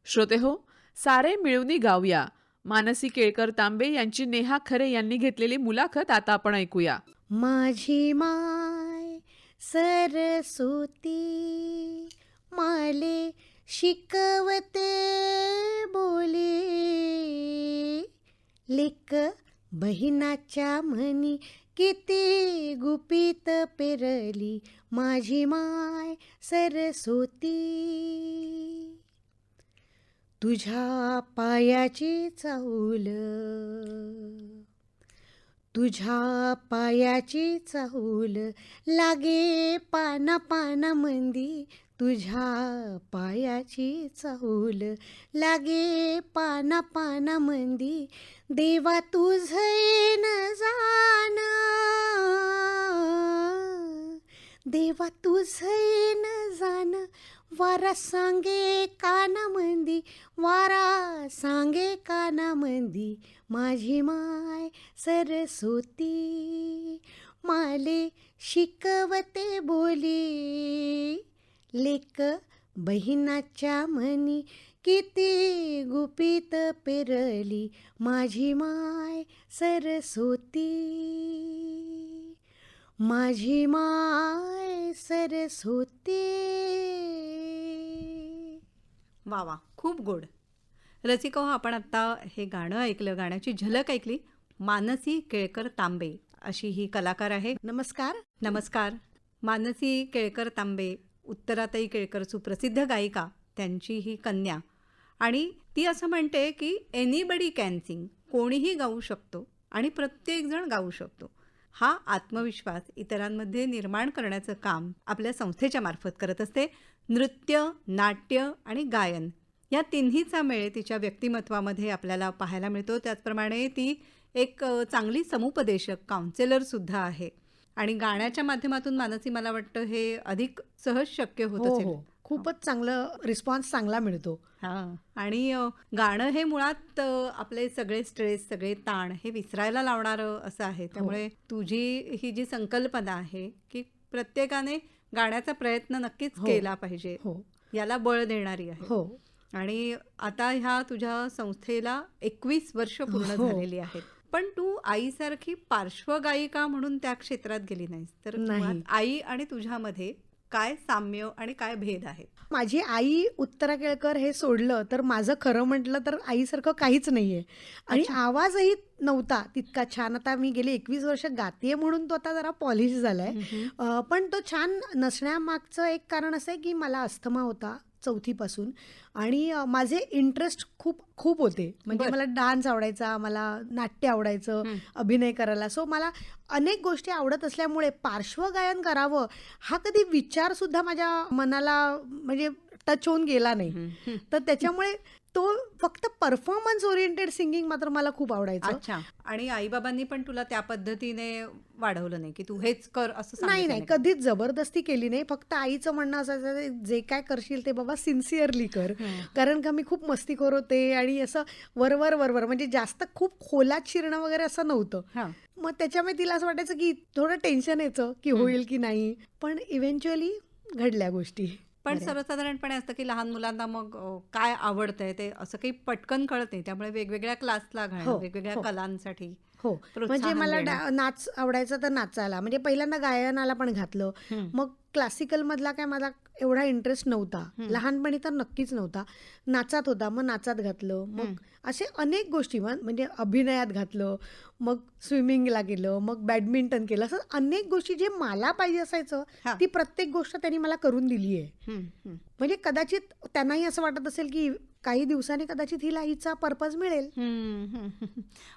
श्रोते हो, सारे मिळवणी गाऊया. मानसी केळकर तांबे यांची नेहा खरे यांनी घेतलेली मुलाखत आता आपण ऐकूया. माझी माय सरस्वती माले शिकवते बोले, लेक बहिणाच्या म्हणी किती गुपित पेरली माझी माय सरस्वती. तुझ्या पायाची चाऊल, तुझ्या पायाची चाहूल लागे पाना पाना मंदी, तुझ्या पायाची चाहूल लागे पाना पाना मंदी. देवा तुझे न जाण, देवा तुझे न जाण, वारा सांगे काना मंदी, वारा सांगे काना मंदी. माझी माय सरस्वती माले शिकवते बोली, लेक बहिणाच्या म्हणी किती गुपित पेरली माझी माय सरस्वती, माझी माय सरस्वती. वा वा, खूप गोड. रसिको, आपण आत्ता हे गाणं ऐकलं, गाण्याची झलक ऐकली. मानसी केळकर तांबे अशी ही कलाकार आहे. नमस्कार. नमस्कार. मानसी केळकर तांबे, उत्तराताई केळकर सुप्रसिद्ध गायिका, त्यांची ही कन्या. आणि ती असं म्हणते की एनीबडी कॅन सिंग, कोणीही गाऊ शकतो आणि प्रत्येकजण गाऊ शकतो. हा आत्मविश्वास इतरांमध्ये निर्माण करण्याचं काम आपल्या संस्थेच्या मार्फत करत असते. नृत्य, नाट्य आणि गायन या तिन्हीचा मेळ तिच्या व्यक्तिमत्वामध्ये आपल्याला पाहायला मिळतो. त्याचप्रमाणे ती एक चांगली समुपदेशक, काउन्सिलरसुद्धा आहे. आणि गाण्याच्या माध्यमातून मानसी, मला वाटतं हे अधिक सहज शक्य होत असेल. हो, खूपच चांगलं रिस्पॉन्स चांगला मिळतो. हां. आणि गाणं हे मुळात आपले सगळे स्ट्रेस, सगळे ताण हे विसरायला लावणारं असं आहे. त्यामुळे तुझी ही जी संकल्पना आहे की प्रत्येकाने गाण्याचा प्रयत्न नक्कीच केला पाहिजे, याला बळ देणारी आहे. आणि आता ह्या तुझ्या संस्थेला 21 वर्ष पूर्ण झालेली आहेत. पण तू आईसारखी पार्श्वगायिका म्हणून त्या क्षेत्रात गेली नाहीस. तर आई आणि तुझ्यामध्ये काय साम्य आणि काय भेद आहे? माझी आई उत्तरा केळकर हे सोडलं तर माझं खरं म्हटलं तर आईसारखं काहीच नाहीये. आणि आवाजही नव्हता तितका छान. आता मी गेली 21 वर्ष गातेय म्हणून तो आता जरा पॉलिश झालाय. पण तो छान नसण्यामागचं एक कारण असं आहे की मला अस्थमा होता 4थी पासून आणि माझे इंटरेस्ट खूप खूप होते. म्हणजे मला डान्स आवडायचा, मला नाट्य आवडायचं, अभिनय करायला. सो मला अनेक गोष्टी आवडत असल्यामुळे पार्श्वगायन करावं हा कधी विचार सुद्धा माझ्या मनाला म्हणजे टच होऊन गेला नाही. तर त्याच्यामुळे तो फक्त परफॉर्मन्स ओरिएंटेड सिंगिंग मात्र मला खूप आवडायचं. अच्छा. आणि आईबाबांनी पण तुला त्या पद्धतीने वाढवलं नाही की तू हेच कर असं? नाही, कधीच जबरदस्ती केली नाही. फक्त आईचं म्हणणं असायचं, जे काय करशील ते बाबा सिन्सिअरली कर. कारण का मी खूप मस्तीखोर होते आणि असं वरवर म्हणजे जास्त खूप खोलात शिरणं वगैरे असं नव्हतं. मग त्याच्यामुळे तिला असं वाटायचं की थोडं टेन्शन यायचं की होईल की नाही. पण इव्हेंच्युअली घडल्या गोष्टी. पण सर्वसाधारणपणे असतं की लहान मुलांना मग काय आवडतंय ते असं काही पटकन कळत नाही. त्यामुळे वेगवेगळ्या क्लासला घालणं, वेगवेगळ्या कलांसाठी. म्हणजे मला नाच आवडायचा तर नाचायला, म्हणजे पहिल्यांदा गायनाला पण घातलं. मग क्लासिकल मधला काय माझा एवढा इंटरेस्ट नव्हता लहानपणी, तर नक्कीच नव्हता. नाचात होता, मग नाचात घातलं. मग असे अनेक गोष्टी, म्हणजे अभिनयात घातलं, मग स्विमिंगला गेलं, मग बॅडमिंटन केलं. असं अनेक गोष्टी जे मला पाहिजे असायचं ती प्रत्येक गोष्ट त्यांनी मला करून दिली आहे. म्हणजे कदाचित त्यांनाही असं वाटत असेल की काही दिवसांनी कदाचित हिला हिचा पर्पज मिळेल.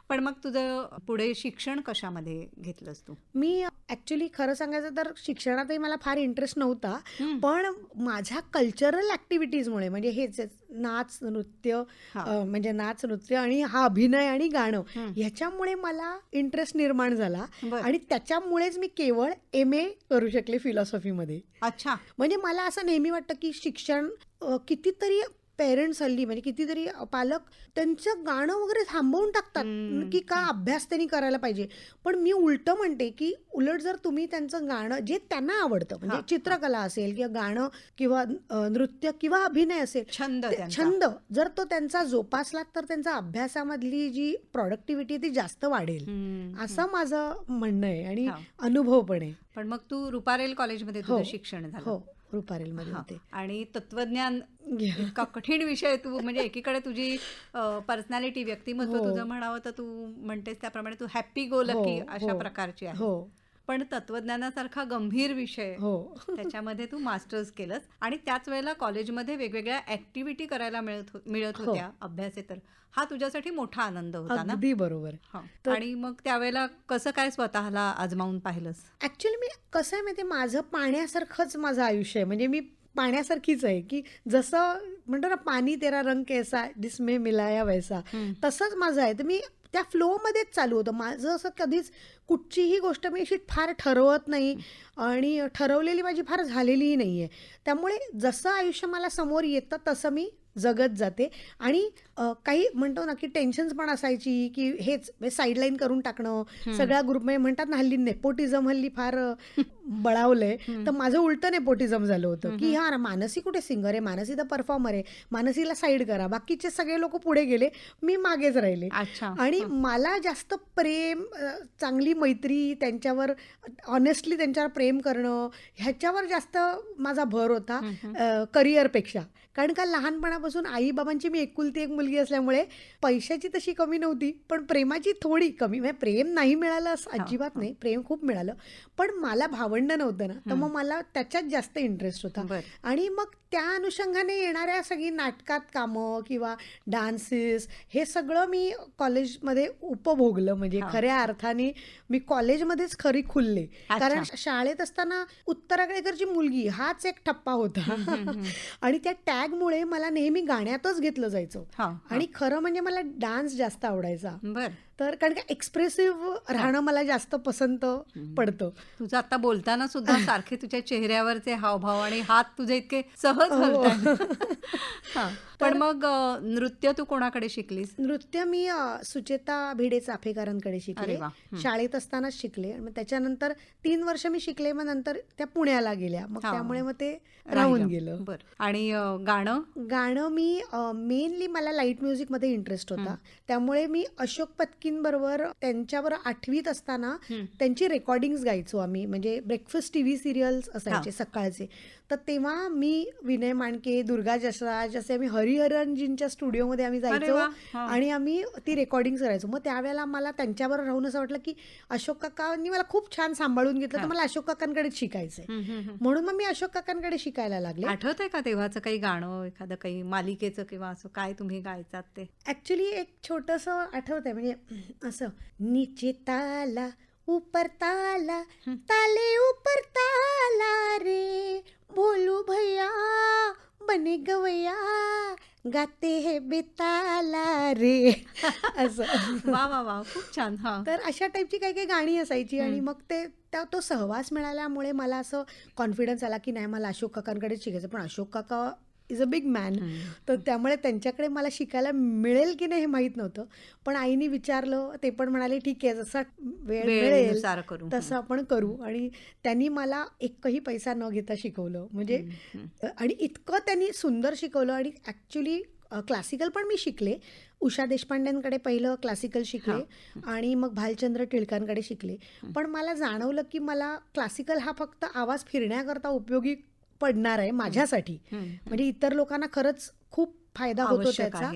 पण मग तुझं पुढे शिक्षण कशामध्ये घेतलंस तू? मी ऍक्च्युली खरं सांगायचं तर शिक्षणातही मला फार इंटरेस्ट नव्हता. पण माझ्या कल्चरल ऍक्टिव्हिटीजमुळे, म्हणजे हेच नाच नृत्य, म्हणजे नाच नृत्य आणि हा अभिनय आणि गाणं, ह्याच्यामुळे मला इंटरेस्ट निर्माण झाला. आणि त्याच्यामुळेच मी केवळ MA करू शकले फिलॉसॉफीमध्ये. अच्छा. म्हणजे मला असं नेहमी वाटतं की शिक्षण कितीतरी पेरेंट्स हल्ली म्हणजे कितीतरी पालक त्यांचं गाणं वगैरे थांबवून टाकतात की का अभ्यास त्यांनी करायला पाहिजे. पण मी उलटं म्हणते की उलट जर तुम्ही त्यांचं गाणं जे त्यांना आवडतं म्हणजे हा, चित्रकला असेल किंवा गाणं किंवा नृत्य किंवा अभिनय असेल छंद ते त्यांचा. छंद जर तो त्यांचा जोपासला तर त्यांचा अभ्यासामधली जी प्रॉडक्टिव्हिटी ती जास्त वाढेल असं माझं म्हणणं आहे आणि हा. अनुभव पण आहे. पण मग तू रुपारेल कॉलेजमध्ये हो तुझं शिक्षण झालं. हो रुपारेलमध्ये हा. होते. आणि तत्वज्ञान इतका कठीण विषय, तू म्हणजे एकीकडे तुझी पर्सनॅलिटी, व्यक्तिमत्व हो. तुझं म्हणावं तर तू म्हणतेस त्याप्रमाणे तू हॅप्पी गो लकी हो, अशा हो, प्रकारची आहे. हो पण तत्वज्ञानासारखा गंभीर विषय हो त्याच्यामध्ये तू मास्टर्स केलंस आणि त्याच वेळेला कॉलेजमध्ये वेगवेगळ्या ऍक्टिव्हिटी करायला मिळत हो. होत्या अभ्यासेतर. हा तुझ्यासाठी मोठा आनंद होता ना? अगदी बरोबर. हा. तर- आणि मग त्यावेळेला कसं काय स्वतःला आजमावून पाहिलंस? ऍक्च्युली मी कसं आहे माहिती माझं पाण्यासारखंच माझं आयुष्य आहे. म्हणजे मी पाण्यासारखीच आहे की जसं म्हणतो ना पाणी तेरा रंग कैसा जिसमें मिलाया वैसा, तसंच माझं आहे. तर मी त्या फ्लोमध्येच चालू होतं माझं. असं कधीच कुठचीही गोष्ट मी अशी फार ठरवत नाही आणि ठरवलेली माझी फार झालेलीही नाही आहे. त्यामुळे जसं आयुष्य मला समोर येतं तसं मी जगत जाते. आणि काही म्हणतो ना की टेन्शन्स पण असायची की हेच साईडलाईन करून टाकणं. सगळ्या ग्रुपमध्ये म्हणतात ना हल्ली नेपोटिझम हल्ली फार बळावलंय. तर माझं उलटं नेपोटिझम झालं होतं की हा मानसी कुठे सिंगर आहे, मानसी तर परफॉर्मर आहे, मानसीला साईड करा. बाकीचे सगळे लोक पुढे गेले, मी मागेच राहिले. अच्छा. आणि मला जास्त प्रेम चांगली मैत्री त्यांच्यावर ऑनेस्टली त्यांच्यावर प्रेम करणं ह्याच्यावर जास्त माझा भर होता करिअरपेक्षा. कारण का लहानपणापासून आईबाबांची मी एकुलती एक मुलगी असल्यामुळे पैशाची तशी कमी नव्हती पण प्रेमाची थोडी कमी. म्हणजे प्रेम नाही मिळालं असं अजिबात नाही, प्रेम खूप मिळालं. पण मला भावंड नव्हतं ना, तर मग मला त्याच्यात जास्त इंटरेस्ट होता. बरं. आणि मग त्या अनुषंगाने येणाऱ्या सगळी नाटकात कामं किंवा डान्सेस हे सगळं मी कॉलेजमध्ये उपभोगलं. म्हणजे खऱ्या अर्थाने मी कॉलेजमध्येच खरी खुलले. कारण शाळेत असताना उत्तरा केळकरची मुलगी हाच एक ठप्पा होता आणि त्या टॅगमुळे मला नेहमी गाण्यातच घेतलं जायचं. आणि खरं म्हणजे मला डान्स जास्त आवडायचा. बर. तर कारण का एक्सप्रेसिव्ह राहणं मला जास्त पसंत पडतं. तुझं आता बोलताना सुद्धा सारखे तुझ्या चेहऱ्यावरचे हावभाव आणि हात तुझे इतके सहज हलतात. पण मग नृत्य तू कोणाकडे शिकलीस? नृत्य मी सुचेता भिडे चाफेकरांकडे शिकले. शाळेत असतानाच शिकले. मग त्याच्यानंतर 3 वर्ष मी शिकले, मग नंतर त्या पुण्याला गेल्या. मग त्यामुळे मग ते राहून गेलं. बर. आणि गाणं मी मेनली मला लाईट म्युझिकमध्ये इंटरेस्ट होता. त्यामुळे मी अशोक पत्कींबरोबर त्यांच्यावर 8वीत असताना त्यांची रेकॉर्डिंग्स गायचो आम्ही. म्हणजे ब्रेकफास्ट टीव्ही सिरियल्स असायचे सकाळचे. तर तेव्हा मी विनय माणके, दुर्गा जसराज असे आम्ही हरिहरनजींच्या स्टुडिओमध्ये आम्ही जायचो आणि आम्ही ती रेकॉर्डिंग करायचो. मग त्यावेळेला मला त्यांच्याबरोबर राहून असं वाटलं की अशोक काकांनी मला खूप छान सांभाळून घेतलं, तर मला अशोक काकांकडेच शिकायचंय. म्हणून मग मी अशोक काकांकडे शिकायला लागले. आठवतंय का तेव्हाचं काही गाणं, एखादं काही मालिकेचं किंवा असं काय तुम्ही गायचात ते? ऍक्च्युली एक छोटंसं आठवतंय. म्हणजे असं नीचे ताला ऊपर ताला ताले ऊपर ताला रे भोलू भैया बने गवैया गाते हे बेताला रे असं. वा वा वा, खूप छान. तर अशा टाईपची काही काही गाणी असायची. आणि मग तो सहवास मिळाल्यामुळे मला असं कॉन्फिडन्स आला की नाही मला अशोक काकांकडे शिकायचं. पण अशोक काका इज अ बिग मॅन, तर त्यामुळे त्यांच्याकडे मला शिकायला मिळेल की नाही हे माहीत नव्हतं. पण आईने विचारलं, ते पण म्हणाले ठीक आहे, जसा वेळ मिळेल तसं आपण करू. आणि त्यांनी मला एकही पैसा न घेता शिकवलं. म्हणजे आणि इतकं त्यांनी सुंदर शिकवलं. आणि ॲक्च्युली क्लासिकल पण मी शिकले. उषा देशपांडेंकडे पहिलं क्लासिकल शिकले आणि मग भालचंद्र टिळकांकडे शिकले. पण मला जाणवलं की मला क्लासिकल हा फक्त आवाज फिरण्याकरता उपयोगी पडणार आहे माझ्यासाठी. म्हणजे इतर लोकांना खरंच खूप फायदा होतो त्याचा.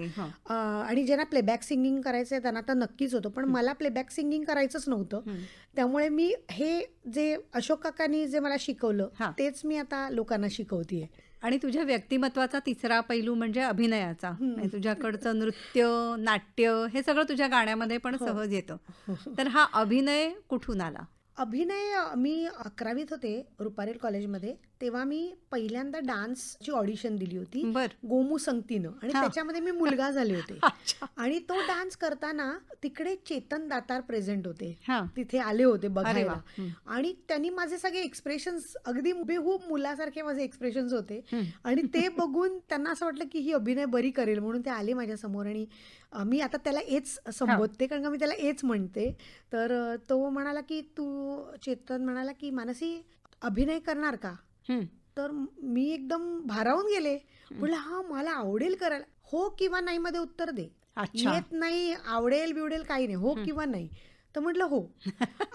आणि ज्यांना प्लेबॅक सिंगिंग करायचं आहे त्यांना तर नक्कीच होतं. पण मला प्लेबॅक सिंगिंग करायचंच नव्हतं. त्यामुळे मी हे जे अशोक काकांनी जे मला शिकवलं तेच मी आता लोकांना शिकवतेय. आणि तुझ्या व्यक्तिमत्वाचा तिसरा पैलू म्हणजे अभिनयाचा. तुझ्याकडचं नृत्य, नाट्य हे सगळं तुझ्या गाण्यामध्ये पण सहज येतं. तर हा अभिनय कुठून आला? अभिनय मी 11वीत होते रुपारेल कॉलेजमध्ये, तेव्हा मी पहिल्यांदा डान्सची ऑडिशन दिली होती बर. गोमू संगतीनं आणि हा. त्याच्यामध्ये मी मुलगा झाले होते. अच्छा. आणि तो डान्स करताना तिकडे चेतन दातार प्रेझेंट होते, हा. तिथे आले होते अरे बघायला. वा. हं. आणि त्यांनी माझे सगळे एक्सप्रेशन्स अगदी हुबेहूब मुलासारखे माझे एक्सप्रेशन्स होते. हं. आणि ते बघून त्यांना असं वाटलं की ही अभिनय बरी करेल म्हणून ते आले माझ्या समोर. आणि मी आता त्याला एच संबोधते कारण का मी त्याला एच म्हणते. तर तो म्हणाला की चेतन म्हणाला की मानसी अभिनय करणार का? हं. तर मी एकदम भारावून गेले. म्हटलं हा मला आवडेल करायला. हो किंवा नाही मध्ये उत्तर दे. अच्छा. येत नाही, आवडेल बिवडेल काही नाही, हो किंवा नाही. तर म्हटलं हो.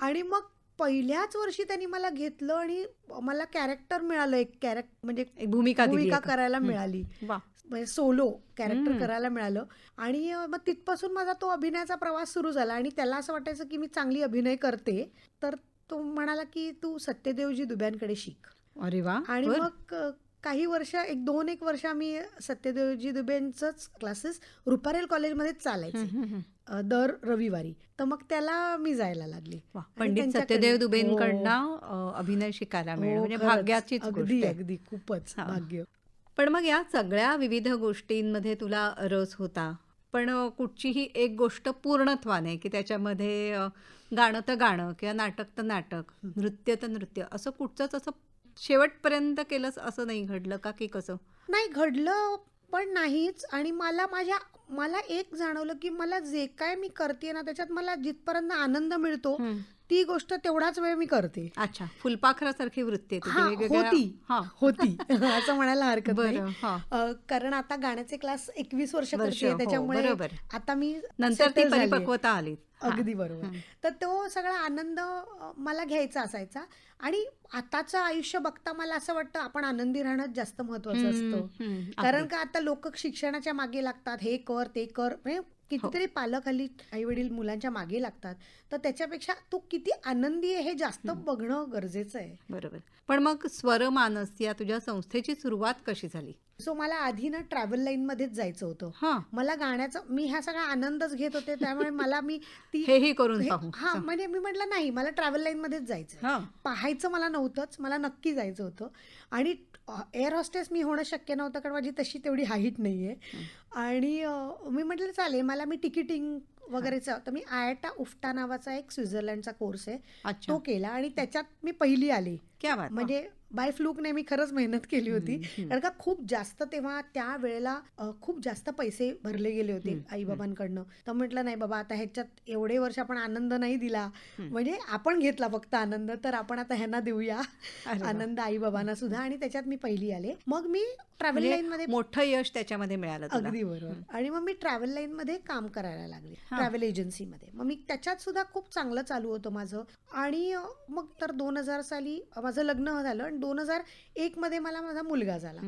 आणि मग पहिल्याच वर्षी त्यांनी मला घेतलं आणि मला कॅरेक्टर मिळालं, एक म्हणजे एक भूमिका दिली भूमिका एका. करायला हं. मिळाली, वा. म्हणजे सोलो कॅरेक्टर हम्म. करायला मिळालं. आणि मग तिथपासून माझा तो अभिनयाचा प्रवास सुरू झाला. आणि त्याला असं वाटायचं की मी चांगली अभिनय करते. तर तो म्हणाला की तू सत्यदेवजी दुब्यांकडे शिक. अरे वा. आणि बर. मग काही वर्ष एक वर्ष आम्ही सत्यदेवजी दुबेंचंच क्लासेस रुपारेल कॉलेजमध्येच चालायचे हं, हं, हं. दर रविवारी. तर मग त्याला मी जायला लागले. वा. आणि पंडित त्यांच्याकडे- सत्यदेव हो. दुबेंकडनं अभिनय शिकायला मिळणं हो, म्हणजे खरंच. भाग्याचीच गोष्ट अगदी आहे. अगदी खूपच हा. भाग्य. पण मग या सगळ्या विविध गोष्टींमध्ये तुला रस होता, पण कुठचीही एक गोष्ट पूर्णत्वाने की त्याच्यामध्ये गाणं तर गाणं किंवा नाटक तर नाटक, नृत्य तर नृत्य, असं कुठचंच असं शेवटपर्यंत केलंस असं नाही घडलं का, की कसं? नाही घडलं पण नाहीच. आणि मला एक जाणवलं की मला जे काय मी करते ना त्याच्यात मला जिथपर्यंत आनंद मिळतो हं. ती गोष्ट तेवढाच वेळ मी करते. अच्छा. फुलपाखरासारखी वृत्ती आहे तुझी हा वेगवेगळ्या. होती हा. होती असं म्हणायला हरकत नाही. बरं. हा. कारण आता गाण्याचे क्लास 21 वर्ष वर्ष, करते हो, त्याच्यामुळे बरोबर. आता मी नंतर ती settle झालीये. परिपक्वता आली. हा. अगदी बरोबर. हं. तर तो सगळा आनंद मला घ्यायचा असायचा. आणि आताचं आयुष्य बघता मला असं वाटतं आपण आनंदी राहणं जास्त महत्वाचं असतं. हं. कारण अगदी. का आता लोक शिक्षणाच्या मागे लागतात, हे कर ते कर, म्हणजे कितीतरी पालक हल्ली आई वडील मुलांच्या मागे लागतात. तर त्याच्यापेक्षा तू किती आनंदी आहे हे जास्त बघणं गरजेचं आहे. बरोबर. पण मग स्वरमानस या तुझ्या संस्थेची सुरुवात कशी झाली? सो मला आधी ना ट्रॅव्हल लाईन मध्येच जायचं होतं. हा. मला गाण्याचा मी ह्या सगळा आनंदच घेत होते त्यामुळे मला मी ती हेही करून पाहू. हा म्हणजे मी म्हटलं नाही मला ट्रॅव्हल लाईन मध्येच जायचं. हा. पाहायचं मला नव्हतंच, मला नक्की जायचं होतं. आणि एअर हॉस्टेस मी होणं शक्य नव्हतं कारण माझी तशी तेवढी हाईट नाहीये. आणि मी म्हटलं चालेल मला मी तिकिटिंग वगैरेचा. तर मी आयटा उफ्टा नावाचा एक स्वित्झर्लंडचा कोर्स आहे अच्छा. तो केला आणि त्याच्यात मी पहिली आली. क्या बात. म्हणजे बाय फ्लूकने मी खरंच मेहनत केली होती. हम्म. कारण का खूप जास्त तेव्हा त्या वेळेला खूप जास्त पैसे भरले गेले होते आईबाबांकडनं. तर म्हटलं नाही बाबा आता ह्याच्यात एवढे वर्ष आपण आनंद नाही दिला, म्हणजे आपण घेतला फक्त आनंद, तर आपण आता ह्यांना देऊया अरे वा. आनंद आईबाबांना सुद्धा. आणि त्याच्यात मी पहिली आले. मग मी ट्रॅव्हल म्हणजे लाईन मध्ये मोठं यश त्याच्यामध्ये मिळालं तुला. अगदी बरोबर. आणि मग मी ट्रॅव्हल लाईन मध्ये काम करायला लागले, हा. ट्रॅव्हल एजन्सीमध्ये. मग मी त्याच्यात सुद्धा खूप चांगलं चालू होतं माझं. आणि मग तर 2000 साली माझं लग्न झालं आणि 2001 मध्ये मला माझा मुलगा झाला.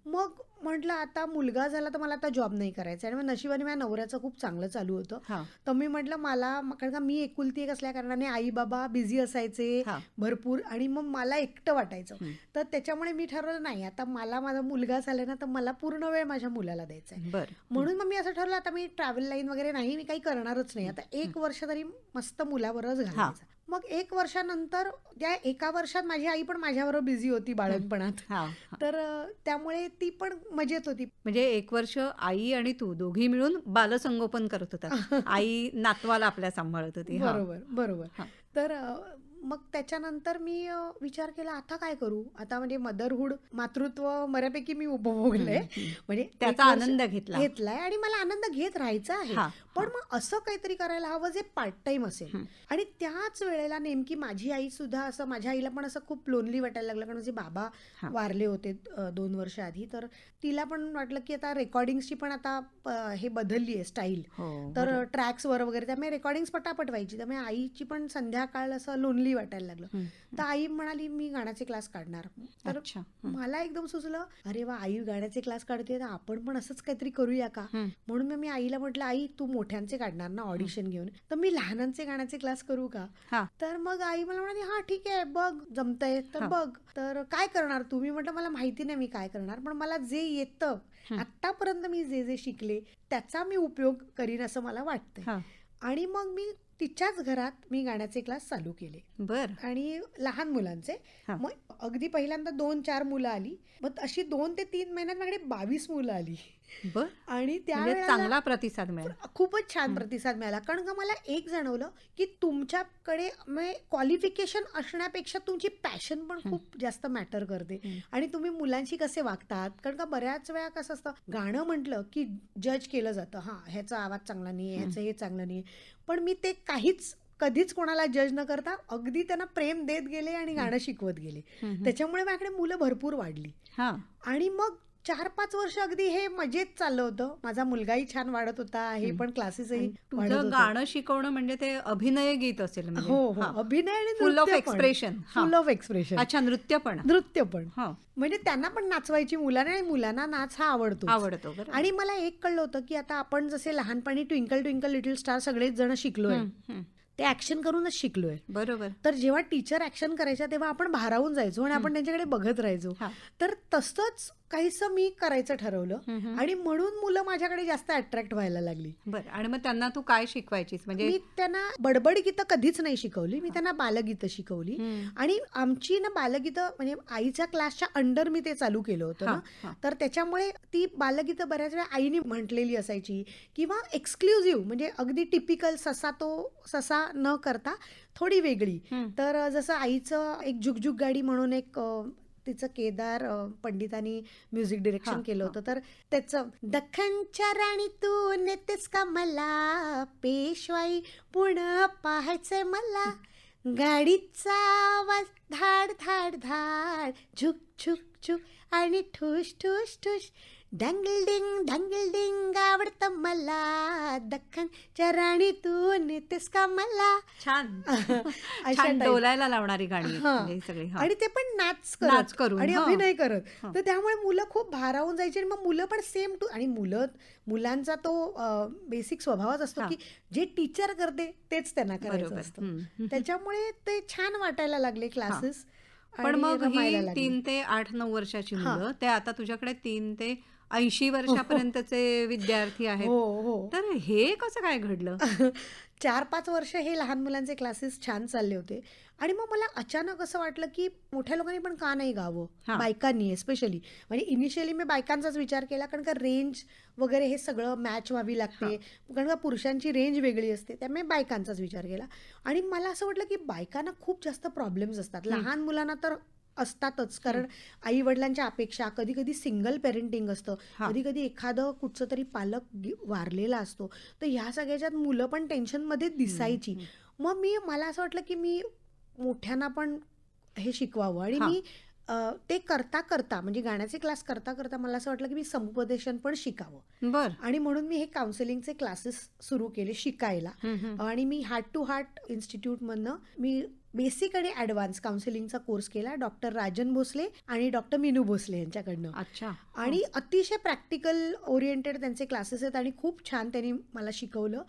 मग म्हटलं आता मुलगा झाला तर मला आता जॉब नाही करायचा. आणि मग नशिबाने माझ्या नवऱ्याचं खूप चांगलं चालू होतं. हा. तर मी म्हटलं मला, कारण का मी एकुलती एक असल्या कारणाने आई बाबा बिझी असायचे हा. भरपूर आणि मग मला एकटं वाटायचं. तर त्याच्यामुळे मी ठरवलं नाही आता मला माझा मुलगा झाला ना तर मला पूर्ण वेळ माझ्या मुलाला द्यायचा आहे. बरं. म्हणून मग मी असं ठरवलं आता मी ट्रॅव्हल लाईन वगैरे नाही, मी काही करणारच नाही. आता 1 वर्ष तरी मस्त मुलावरच घालायचं. मग 1 वर्षानंतर त्या 1 वर्षात माझी आई पण माझ्याबरोबर बिझी होती बाळणपणात. हा. तर त्यामुळे ती पण मजेत होती. म्हणजे 1 वर्ष आई आणि तू दोघी मिळून बालसंगोपन करत होता. आई नातवाला आपल्या सांभाळत होती. हा. बरोबर बरोबर. हा. तर मग त्याच्यानंतर मी विचार केला आता काय करू. आता म्हणजे मदरहूड मातृत्व बऱ्यापैकी मी उपभोगलंय. म्हणजे त्याचा 1 वर्ष आनंद घेतलाय आणि मला आनंद घेत राहायचा आहे. हा. पण मग असं काहीतरी करायला हवं जे पार्ट टाइम असेल. आणि त्याच वेळेला नेमकी माझी आई सुद्धा असं, माझ्या आईला पण असं खूप लोनली वाटायला लागलं कारण माझे बाबा वारले होते 2 वर्ष आधी. तर तिला पण वाटलं की आता रेकॉर्डिंगची पण आता हे बदलली आहे स्टाईल. तर ट्रॅक्सवर वगैरे त्यामुळे रेकॉर्डिंग पटापट व्हायची. त्यामुळे आईची पण संध्याकाळ असं लोनली वाटायला लागलं. तर आई म्हणाली मी गाण्याचे क्लास काढणार. तर मला एकदम सुचलं अरे वा आई गाण्याचे क्लास काढते तर आपण पण असंच काहीतरी करूया का. म्हणून मी आईला म्हटलं आई तू मोठ्यांचे काढणार ना ऑडिशन घेऊन, तर मी लहानांचे गाण्याचे क्लास करू का. तर मग आई मला म्हणाली हा ठीक आहे बघ जमतंय तर बघ. तर काय करणार तू. मी म्हटलं मला माहिती नाही मी काय करणार, पण मला जे येतं आतापर्यंत मी जे जे शिकले त्याचा मी उपयोग करीन असं मला वाटतंय. आणि मग मी तिच्याच घरात मी गाण्याचे क्लास चालू केले बर. आणि लहान मुलांचे. हा. मग अगदी पहिल्यांदा 2-4 मुलं आली, मग अशी 2 ते 3 महिन्यात माझ्याकडे 22 मुलं आली बर. आणि म्हणजे त्यावेळेला चांगला प्रतिसाद मिळाला. खूपच छान प्रतिसाद मिळाला. कारण का मला एक जाणवलं की तुमच्याकडे क्वालिफिकेशन असण्यापेक्षा तुमची पॅशन पण खूप जास्त मॅटर करते आणि तुम्ही मुलांशी कसे वागतात. कारण का बऱ्याच वेळा कसं असतं, गाणं म्हटलं की जज केलं जातं, हां ह्याचा आवाज चांगला नाही, ह्याचं हे चांगलं नाही. पण मी ते कधीच कोणाला जज न करता अगदी त्यांना प्रेम देत गेले आणि गाणं शिकवत गेले. त्याच्यामुळे माझ्याकडे मुलं भरपूर वाढली हा. आणि मग 4-5 वर्ष अगदी हे मजेत चाललं होतं. माझा मुलगाही छान वाढत होता, हे पण क्लासेसही वाढत तुझं होते. गाणं शिकवणं म्हणजे ते अभिनय गीत असेल म्हणजे. हो हो, अभिनय आणि फुल ऑफ नृत्य पण. एक्सप्रेशन. Full of expression. अच्छा, नृत्य पण. नृत्य पण हा. म्हणजे त्यांना पण नाचवायची मुलांना आणि मुलांना नाच हा आवडतो. आवडतो. बरं. आणि मला एक कळलं होतं की आता आपण जसे लहानपणी ट्विंकल ट्विंकल लिटिल स्टार सगळेच जण शिकलोय, ते ऍक्शन करूनच शिकलोय. बरोबर. तर जेव्हा टीचर ऍक्शन करायच्या तेव्हा आपण भारावून जायचो आणि आपण त्यांच्याकडे बघत राहायचो. हा. तर तसंच काहीसं मी करायचं ठरवलं आणि म्हणून मुलं माझ्याकडे जास्त अट्रॅक्ट व्हायला लागली. बरं. आणि मग त्यांना तू काय शिकवायचीस म्हणजे? मी त्यांना बडबड गीतं कधीच नाही शिकवली, मी त्यांना बालगीतं शिकवली. आणि आमची ना बालगीतं म्हणजे आईच्या क्लासच्या अंडर मी ते चालू केलं होतं ना, तर त्याच्यामुळे ती बालगीतं बऱ्याच वेळा आईने म्हटलेली असायची किंवा एक्सक्लुझिव्ह, म्हणजे अगदी टिपिकल ससा न करता थोडी वेगळी. तर जसं आईचं एक जुगजुग गाडी म्हणून एक तिचं केदार पंडितांनी म्युझिक डिरेक्शन केलं होतं, तर त्याचं दख्खनच्या राणी तू नेतेस का मला, पेशवाई पुणे पाहायचंय मला, गाडीचा आवाज धाड धाड धाड, झुक झुक झुक आणि ठुश ठुश ठुश, ढंगल डिंग आवडतं मला, दख्खनच्या राणी तू नेतेस का मला. छान. अशा छान type. डोलायला लावणारी गाणी आहेत हां. म्हणजे ही सगळी. हा. आणि ते पण नाच नाच करून, आणि हां. अभिनय करत. हां. तर त्यामुळे मुलं खूप भारावून जायची आणि मग मुलं पण सेम टू. आणि मुलांचा तो बेसिक स्वभावच असतो हां. की जे टीचर करते तेच त्यांना करायचं बरोबर. असतं. त्याच्यामुळे ते छान वाटायला लागले क्लासेस. पण मग ही 3 ते 8-9 वर्षाची मुलं, ते आता तुझ्याकडे 3 ते 80 वर्षापर्यंतचे विद्यार्थी आहेत. हो हो. तर हे कसं काय घडलं? 4-5 वर्ष हे लहान मुलांचे क्लासेस छान चालले होते आणि मग मला अचानक असं वाटलं की मोठ्या लोकांनी पण का नाही गावं, हां. बायकांनी एस्पेशली. म्हणजे इनिशियली मी बायकांचाच विचार केला, कारण का रेंज वगैरे हे सगळं मॅच व्हावी लागते, कारण का पुरुषांची रेंज वेगळी असते, त्यामुळे बायकांचाच विचार केला. आणि मला असं वाटलं की बायकांना खूप जास्त प्रॉब्लेम्स असतात. लहान मुलांना तर असतातच, कारण आई वडिलांच्या अपेक्षा, कधी कधी सिंगल पेरेंटिंग असतं, हां. कधी कधी एखादं कुठचं तरी पालक वारलेला असतो, तर ह्या सगळ्याच्यात मुलं पण टेन्शनमध्ये दिसायची. मग मला असं वाटलं की मी मोठ्यांना पण हे शिकवावं आणि हां. मी ते करता करता, म्हणजे गाण्याचे क्लास करता करता मला असं वाटलं की मी समुपदेशन पण शिकावं. बर. आणि म्हणून मी हे काउन्सिलिंगचे क्लासेस सुरू केले शिकायला. आणि मी हार्ट टू हार्ट इन्स्टिट्यूटमधनं मी बेसिक आणि ॲडव्हान्स काउन्सिलिंगचा कोर्स केला, डॉक्टर राजन भोसले आणि डॉक्टर मीनू भोसले यांच्याकडनं. अच्छा. आणि अतिशय प्रॅक्टिकल ओरिएंटेड त्यांचे क्लासेस आहेत आणि खूप छान त्यांनी मला शिकवलं.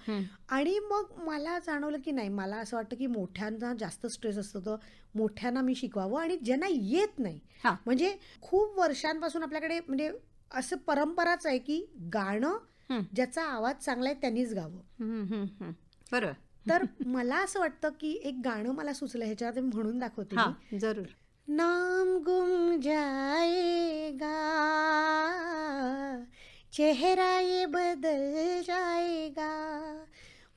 आणि मग मला जाणवलं की नाही, मला असं वाटतं की मोठ्यांना जास्त स्ट्रेस असतो, तर मोठ्यांना मी शिकवावं. आणि ज्यांना येत नाही, हां. म्हणजे खूप वर्षांपासून आपल्याकडे म्हणजे असं परंपराच आहे की गाणं ज्याचा आवाज चांगला आहे त्यांनीच गावं. बरं. तर मला असं वाटतं की एक गाणं मला सुचलं, ह्याच्यावर म्हणून दाखवते मी. हां, जरूर. नाम गुम जाएगा, चेहरा ये बदल जाएगा,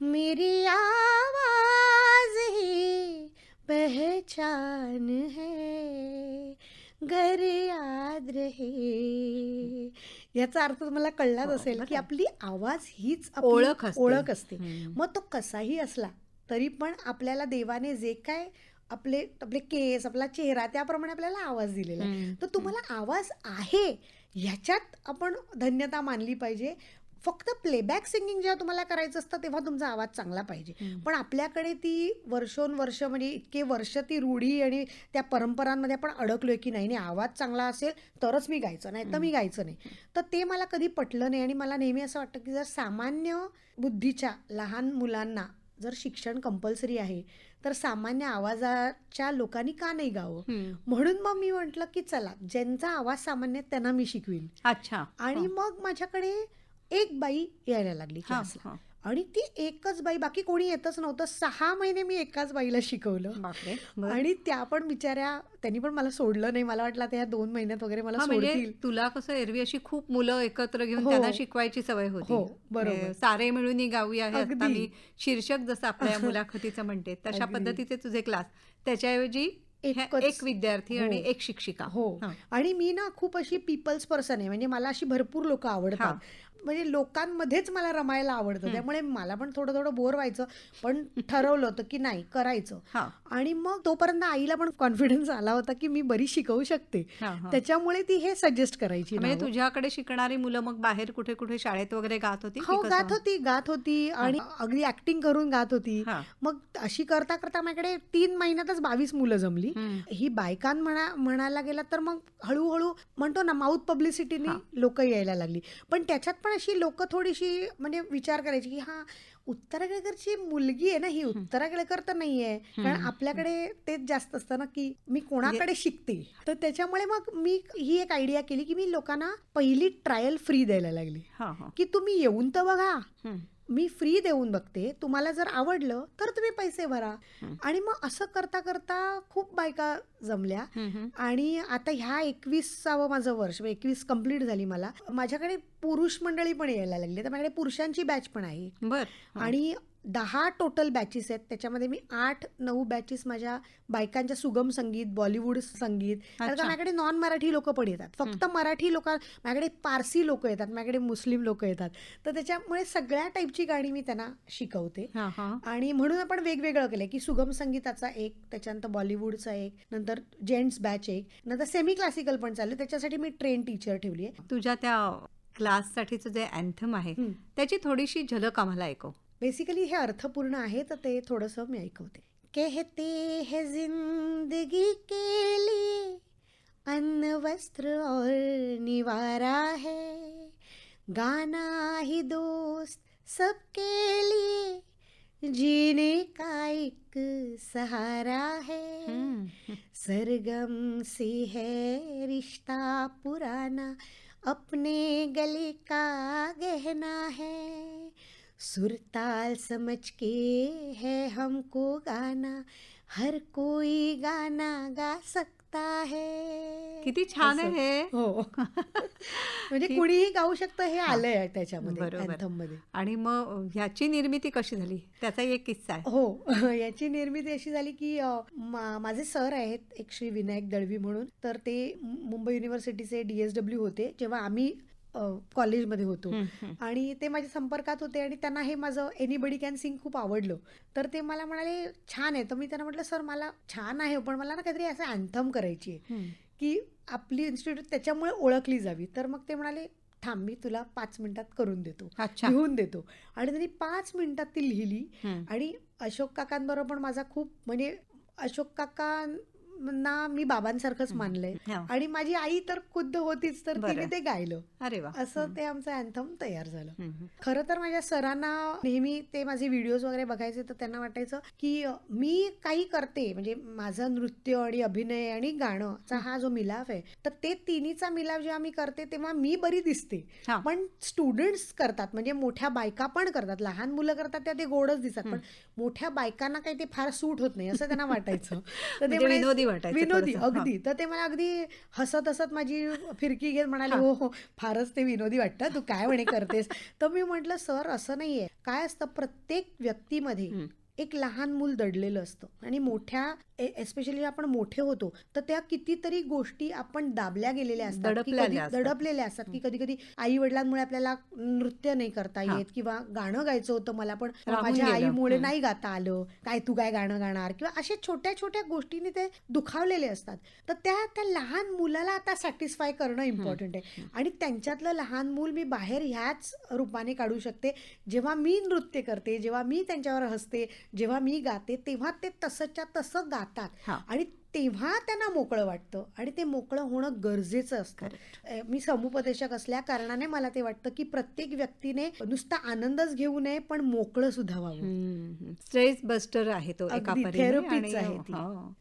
मेरी आवाज ही पहचान है, घर याद रहे. याचा अर्थ तुम्हाला कळलाच हो, असेल की बरोबर. आपली आवाज हीच आपली ओळख असते. मग तो कसाही असला तरी पण आपल्याला देवाने जे काय आपले केस, आपला चेहरा, त्याप्रमाणे आपल्याला आवाज दिलेला आहे. तर तुम्हाला आवाज आहे ह्याच्यात आपण धन्यता मानली पाहिजे. फक्त प्लेबॅक सिंगिंग जेव्हा तुम्हाला करायचं असतं तेव्हा तुमचा आवाज चांगला पाहिजे. पण आपल्याकडे ती वर्षोनवर्ष, म्हणजे इतके वर्ष ती रूढी आणि त्या परंपरांमध्ये आपण अडकलोय की नाही आवाज चांगला असेल तरच मी गायचं, नाही तर मी गायचं नाही. तर ते मला कधी पटलं नाही. आणि मला नेहमी असं वाटतं की जर सामान्य बुद्धीच्या लहान मुलांना जर शिक्षण कंपल्सरी आहे, तर सामान्य आवाजाच्या लोकांनी का नाही गावं. म्हणून मग मी म्हटलं की चला, ज्यांचा आवाज सामान्य आहे त्यांना मी शिकवीन. अच्छा. आणि मग माझ्याकडे एक बाई यायला लागली क्लासला. आणि ती एकच बाई, बाकी कोणी येतच नव्हतं. 6 महिने मी एकाच बाईला शिकवलं बापरे. बर. आणि त्या पण बिचाऱ्या, त्यांनी पण मला सोडलं नाही. मला वाटलं आता ह्या 2 महिन्यात वगैरे मला हा, म्हणजे सोडतील. तुला कसं एरवी अशी खूप मुलं एकत्र घेऊन हो. त्यांना शिकवायची सवय होती. हो, बरोबर. म्हणजे सारे मिळून गाऊया हे आता अगदी. मी शीर्षक जसं आपल्या या मुलाखतीचं म्हणते तशा अगदी. पद्धतीचे तुझे क्लास, त्याच्याऐवजी ह्या एकच. एक विद्यार्थी आणि हो. एक शिक्षिका. हो. हा. आणि मी ना खूप अशी पीपल्स पर्सन आहे. म्हणजे मला अशी भरपूर लोक आवडतात. म्हणजे लोकांमध्येच मला रमायला आवडतं. त्यामुळे मला पण थोडं थोडं बोर व्हायचं, पण ठरवलं होतं की नाही, करायचं. हा. आणि मग तोपर्यंत आईला पण कॉन्फिडन्स आला होता की मी बरी शिकवू शकते. हा, हा. त्याच्यामुळे ती हे सजेस्ट करायची म्हणजे नावं. तुझ्याकडे शिकणारी मुलं मग बाहेर कुठे कुठे शाळेत वगैरे गात होती की हो, कसं? गात होती आणि अगदी ऍक्टिंग करून गात होती. हा. मग अशी करता करता माझ्याकडे 3 महिन्यातच 22 मुलं जमली. ही बायकां म्हणायला गेला तर मग हळूहळू म्हणतो ना, माउथ पब्लिसिटीने लोक यायला लागली. पण त्याच्यात पण अशी लोक थोडीशी म्हणजे विचार करायची की हा, उत्तरा केळकरची मुलगी आहे ना, ही उत्तरा केळकर तर नाहीये. कारण आपल्याकडे तेच जास्त असतं ना की मी कोणाकडे शिकते. तर त्याच्यामुळे मग मी ही एक आयडिया केली की मी लोकांना पहिली ट्रायल फ्री द्यायला लागली हा, हा. की तुम्ही येऊन तर बघा, हम्म. मी फ्री देऊन बघते, तुम्हाला जर आवडलं तर तुम्ही पैसे भरा. आणि मग असं करता करता खूप बायका जमल्या. आणि आता ह्या 21व माझं वर्ष, 21 कंप्लीट झाली मला. माझ्याकडे पुरुष मंडळी पण यायला लागली. तर माझ्याकडे पुरुषांची बॅच पण आहे. बर. आणि 10 टोटल बॅचेस आहेत. त्याच्यामध्ये मी 8-9 बॅचेस माझ्या बायकांच्या सुगम संगीत, बॉलिवूड संगीत. कारण का माझ्याकडे नॉन मराठी लोक पण येतात. फक्त मराठी लोक, माझ्याकडे पारसी लोक येतात, माझ्याकडे मुस्लिम लोक येतात. तर त्याच्यामुळे सगळ्या टाईपची गाणी मी त्यांना शिकवते. हा, हा. आणि म्हणून आपण वेगवेगळं केलंय की सुगम संगीताचा एक, त्याच्यानंतर बॉलिवूडचा एक, नंतर जेंट्स बॅच एक, नंतर सेमी क्लासिकल पण चालू. त्याच्यासाठी मी ट्रेन टीचर ठेवली आहे. तुझ्या त्या क्लाससाठीचं जे अँथम आहे त्याची थोडीशी झलक आम्हाला ऐकव. बेसिकली हे अर्थपूर्ण आहे, तर ते थोडंसं मी ऐकवते. कहते हैं जिंदगी के लिए अन्न वस्त्र और निवारा है, गाना ही दोस्त सबके लिए जीने का एक सहारा है, सरगम से है रिश्ता पुराना, अपने गले का गहना है, सुरताल समझ के है हमको गाना, हर कोई गाना गा सकता है. किती छान आहे असं. हे. हो. म्हणजे कुणीही गाऊ शकतं हे आलंय त्याच्यामध्ये, बरोबर. anthem मध्ये. आणि मग ह्याची निर्मिती कशी झाली त्याचा एक किस्सा आहे. हो. याची निर्मिती अशी झाली की माझे सर आहेत एक श्री विनायक दळवी म्हणून. तर ते मुंबई युनिव्हर्सिटीचे DSW होते जेव्हा आम्ही कॉलेजमध्ये होतो. आणि ते माझ्या संपर्कात होते आणि त्यांना हे माझं एनीबडी कॅन सिंग खूप आवडलं. तर ते मला म्हणाले छान आहे. तर मी त्यांना म्हटलं सर मला छान आहे, पण मला ना काहीतरी असं अँथम करायची आहे की आपली इन्स्टिट्यूट त्याच्यामुळे ओळखली जावी. तर मग ते म्हणाले थांब, मी तुला 5 मिनिटात करून देतो, अच्छा. लिहून देतो. आणि त्यांनी 5 मिनिटात ती लिहिली. आणि अशोक काकांबरोबर पण माझा खूप, म्हणजे अशोक काकांना मी बाबांसारखंच मानलंय. आणि माझी आई तर खुद्द होतीच, तर तिने ते गायलं. अरे वा. असं ते आमचं अँथम तयार झालं. खरं तर माझ्या सरांना नेहमी ते माझे व्हिडिओज वगैरे बघायचे, तर त्यांना वाटायचं की मी काही करते, म्हणजे माझं नृत्य आणि अभिनय आणि गाणंचा हा जो मिलाफ आहे, तर ते तिन्हीचा मिलाफ जेव्हा मी करते तेव्हा मी बरी दिसते. पण स्टुडंट्स करतात, म्हणजे मोठ्या बायका पण करतात, लहान मुलं करतात त्या ते गोडच दिसतात, पण मोठ्या बायकांना काही ते फार सूट होत नाही असं त्यांना वाटायचं. तर ते विनोदी वाटायचं विनोदी थोडंसं. अगदी. तर ते मला अगदी हसत हसत माझी फिरकी घेत म्हणाले हो हो, फारच ते विनोदी वाटतं, तू काय म्हणे करतेस. तर मी म्हटलं सर असं नाहीये. काय असतं, प्रत्येक व्यक्तीमध्ये एक लहान मूल दडलेलं असतं. आणि मोठ्या एस्पेशली आपण मोठे होतो तर त्या कितीतरी गोष्टी आपण दाबल्या गेलेल्या असतात, दडपलेल्या असतात की कधी कधी आई वडिलांमुळे आपल्याला नृत्य नाही करता येत, किंवा गाणं गायचं होतं मला पण माझ्या आईमुळे नाही गाता आलं, काय तू काय गाणं गाणार, किंवा अशा छोट्या छोट्या गोष्टींनी ते दुखावलेले असतात. तर त्या लहान मुलाला आता सॅटिस्फाय करणं इम्पॉर्टंट आहे. आणि त्यांच्यातलं लहान मूल मी बाहेर ह्याच रूपाने काढू शकते जेव्हा मी नृत्य करते, जेव्हा मी त्यांच्यावर हसते, जेव्हा मी गाते, तेव्हा ते तसंच्या तसं गातात. आणि तेव्हा त्यांना मोकळं वाटतं, आणि ते मोकळं होणं गरजेचं असतं. मी समुपदेशक असल्या कारणाने मला ते वाटतं की प्रत्येक व्यक्तीने नुसता आनंदच घेऊ नये, पण मोकळं सुद्धा व्हावं. स्ट्रेस बस्टर आहे तो एका अगदी, परीने. थेरपीच आहे ती.